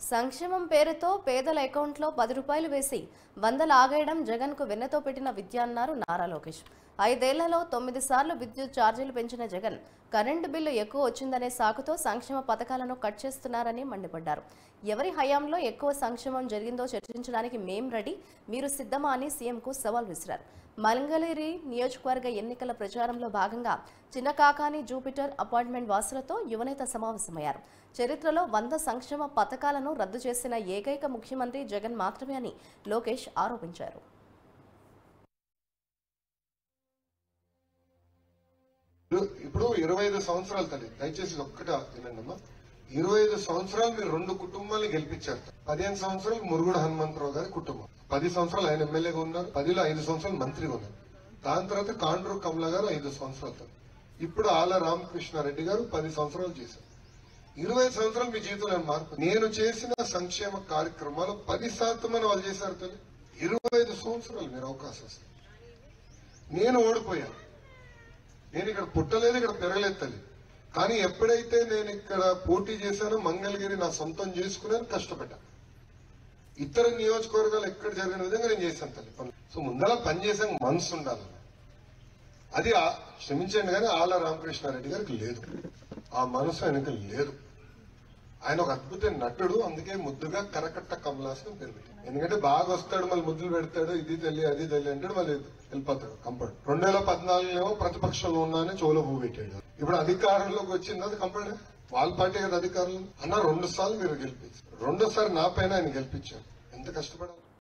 సంక్షేమం పేరుతో పేదల అకౌంట్లో 10 రూపాయలు వేసి 100 లాగేయడం జగన్కు వెన్నతో పెట్టిన విద్య అన్నారు నారా లోకేష్. 5 ఏళ్లలో 9 సార్లు విద్యుత్ ఛార్జీలు పెంచిన జగన్ కరెంటు బిల్లు ఎక్కువ వచ్చిందనే సాకుతో సంక్షేమ పథకాలను కట్ చేస్తున్నారని మండిపడ్డారు. ఎవరి హయాంలో ఎక్కువ సంక్షేమం జరిగిందో చర్చించడానికి మేం రెడీ, మీరు సిద్ధమా అని సీఎంకు సవాల్ విసిరారు. మంగళగిరి నియోజకవర్గ ఎన్నికల ప్రచారంలో భాగంగా చిన్నకాకాని జూపిటర్ అపార్ట్మెంట్ వాసులతో యువనేత సమావేశమయ్యారు. చరిత్రలో 100 సంక్షేమ పథకాలను రద్దు చేసిన ఏకైక ముఖ్యమంత్రి జగన్ మాత్రమే అని లోకేష్ ఆరోపించారు. ఇప్పుడు 25 సంవత్సరాలు తల్లి, దయచేసి ఒక్కటే వినండమ్మా. 25 సంవత్సరాలు మీరు 2 కుటుంబాలను గెలిపించారు. 15 సంవత్సరాలు మురుగుడు హనుమంతరావు గారి కుటుంబం, 10 సంవత్సరాలు ఆయన ఎమ్మెల్యేగా ఉన్నారు, 10లో 5 సంవత్సరాలు మంత్రిగా ఉన్నారు. దాని తర్వాత కాండ్రు కమల గారు 5 సంవత్సరాలు, ఇప్పుడు ఆల రామకృష్ణారెడ్డి గారు 10 సంవత్సరాలు చేశారు. 20 సంవత్సరాలు మీ జీవితంలో మార్పు. నేను చేసిన సంక్షేమ కార్యక్రమాలు 10% అని వాళ్ళు చేశారు తల్లి. 25 సంవత్సరాలు మీరు అవకాశం ఇస్తారు. నేను ఓడిపోయాను, నేను ఇక్కడ పుట్టలేదు, ఇక్కడ పెరగలేదు తల్లి. కానీ ఎప్పుడైతే నేను ఇక్కడ పోటీ చేశానో మంగళగిరి నా సొంతం చేసుకున్నాను, కష్టపడ్డా. ఇతర నియోజకవర్గాలు ఎక్కడ జరిగిన విధంగా నేను చేశాను తల్లి. సో ముందర పని చేసాక మనసు ఉండాలి. అది క్షమించండి కానీ ఆల రామకృష్ణారెడ్డి గారికి లేదు, ఆ మనసు ఆయనకి లేదు. ఆయన ఒక అద్భుత నటుడు, అందుకే ముద్దుగా కరకట్ట కమలాసనం పేరు పెట్టాడు. ఎందుకంటే బాగా వస్తాడు, మళ్ళీ ముద్దులు పెడతాడు, ఇది తల్లి అది తల్లి అంటాడు, మళ్ళీ వెళ్ళిపోతాడు కంపౌండ్. 2014 ప్రతిపక్షంలో ఉన్నానని చెవులో పువ్వు పెట్టాడు. ఇప్పుడు అధికారంలోకి వచ్చింది, అది కంపౌండ్ వాళ్ళ పార్టీ కదా అధికారులు అన్న. 2 సార్లు మీరు గెలిపించారు, 2సారి నా పైన ఆయన గెలిపించారు. ఎంత కష్టపడాలి.